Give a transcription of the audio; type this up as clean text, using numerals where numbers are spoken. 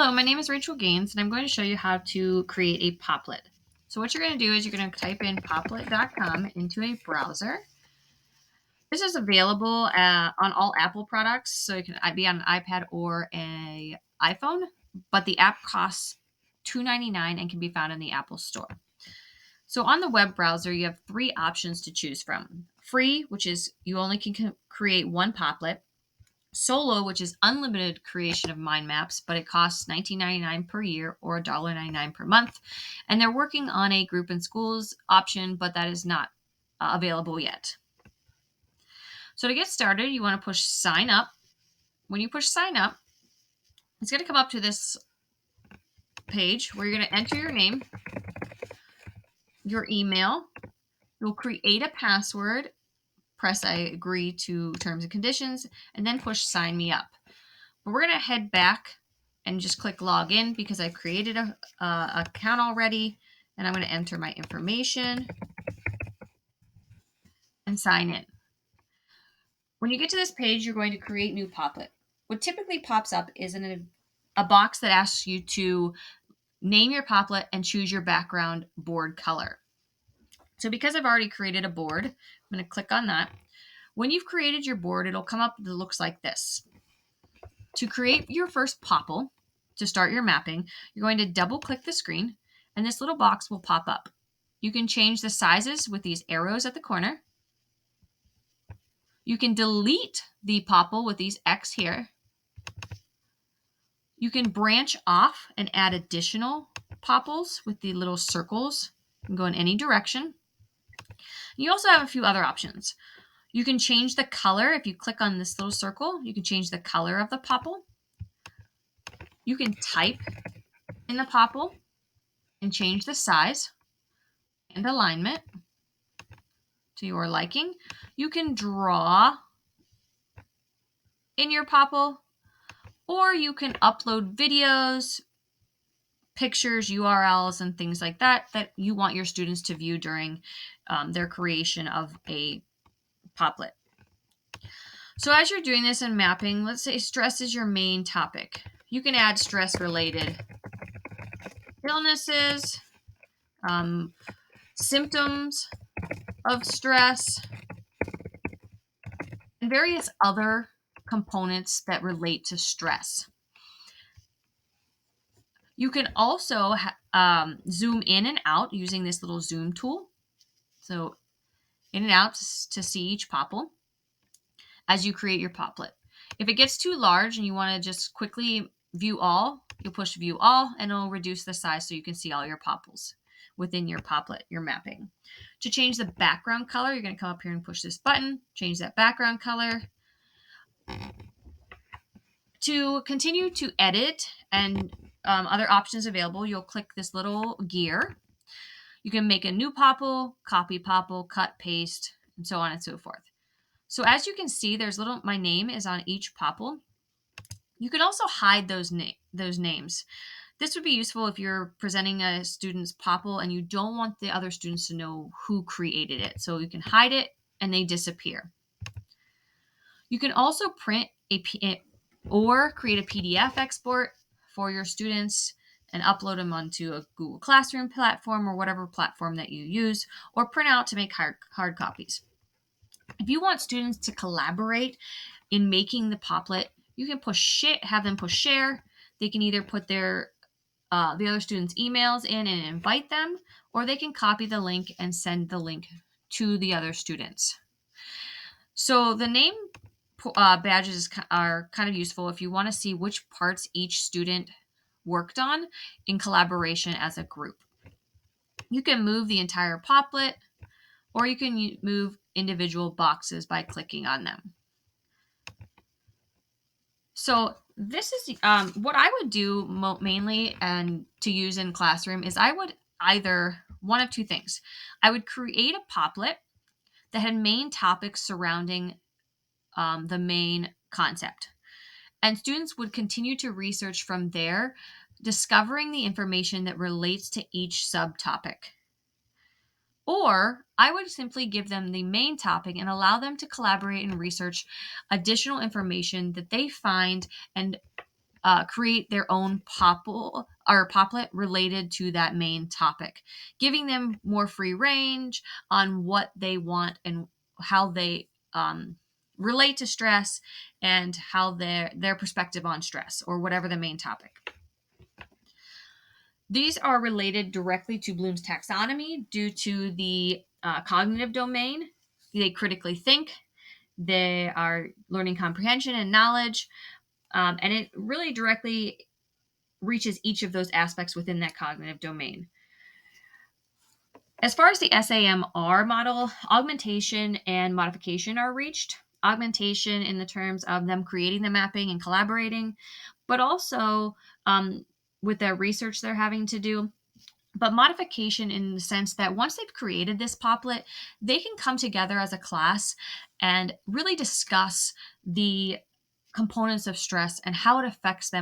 Hello, my name is Rachel Gaines, and I'm going to show you how to create a Popplet. So what you're going to do is you're going to type in popplet.com into a browser. This is available on all Apple products, so it can be on an iPad or an iPhone, but the app costs $2.99 and can be found in the Apple Store. So on the web browser, you have three options to choose from. Free, which is you only can create one Popplet. Solo, which is unlimited creation of mind maps, but it costs $19.99 per year or $1.99 per month. And they're working on a group in schools option, but that is not available yet. So to get started, you want to push sign up. When you push sign up, it's going to come up to this page where you're going to enter your name, your email. You'll create a password, press I agree to terms and conditions, and then push sign me up. But we're going to head back and just click log in because I've created a account already, and I'm going to enter my information and sign in. When you get to this page, you're going to create new Popplet. What typically pops up is a box that asks you to name your Popplet and choose your background board color. So because I've already created a board, I'm going to click on that. When you've created your board, it'll come up that looks like this. To create your first Popple, to start your mapping, you're going to double click the screen and this little box will pop up. You can change the sizes with these arrows at the corner. You can delete the Popple with these X here. You can branch off and add additional Popples with the little circles. You can go in any direction. You also have a few other options. You can change the color. If you click on this little circle, you can change the color of the Popple. You can type in the Popple and change the size and alignment to your liking. You can draw in your Popple, or you can upload videos, pictures, URLs, and things like that that you want your students to view during their creation of a Popplet. So as you're doing this in mapping, let's say stress is your main topic. You can add stress-related illnesses, symptoms of stress, and various other components that relate to stress. You can also zoom in and out using this little zoom tool. So in and out to see each Popple as you create your Popplet. If it gets too large and you want to just quickly view all, you'll push view all and it'll reduce the size so you can see all your Popples within your Popplet, your mapping. To change the background color, you're going to come up here and push this button, change that background color. To continue to edit and other options available, you'll click this little gear. You can make a new Popple, copy Popple, cut, paste, and so on and so forth. So as you can see, my name is on each Popple. You can also hide those names. This would be useful if you're presenting a student's Popple and you don't want the other students to know who created it. So you can hide it and they disappear. You can also print or create a PDF export for your students and upload them onto a Google Classroom platform or whatever platform that you use, or print out to make hard copies. If you want students to collaborate in making the Popplet, you can have them push share. They can either put the other students' emails in and invite them, or they can copy the link and send the link to the other students. So the name badges are kind of useful if you want to see which parts each student worked on in collaboration as a group. You can move the entire Popplet, or you can move individual boxes by clicking on them. So this is what I would do mainly and to use in classroom is I would either one of two things. I would create a Popplet that had main topics surrounding the main concept. And students would continue to research from there, discovering the information that relates to each subtopic. Or I would simply give them the main topic and allow them to collaborate and research additional information that they find and create their own Popplet related to that main topic, giving them more free range on what they want and how they relate to stress and how their perspective on stress or whatever the main topic. These are related directly to Bloom's taxonomy due to the cognitive domain. They critically think, they are learning comprehension and knowledge, and it really directly reaches each of those aspects within that cognitive domain. As far as the SAMR model, augmentation and modification are reached. Augmentation in the terms of them creating the mapping and collaborating, but also with the research they're having to do. But modification in the sense that once they've created this Popplet, they can come together as a class and really discuss the components of stress and how it affects them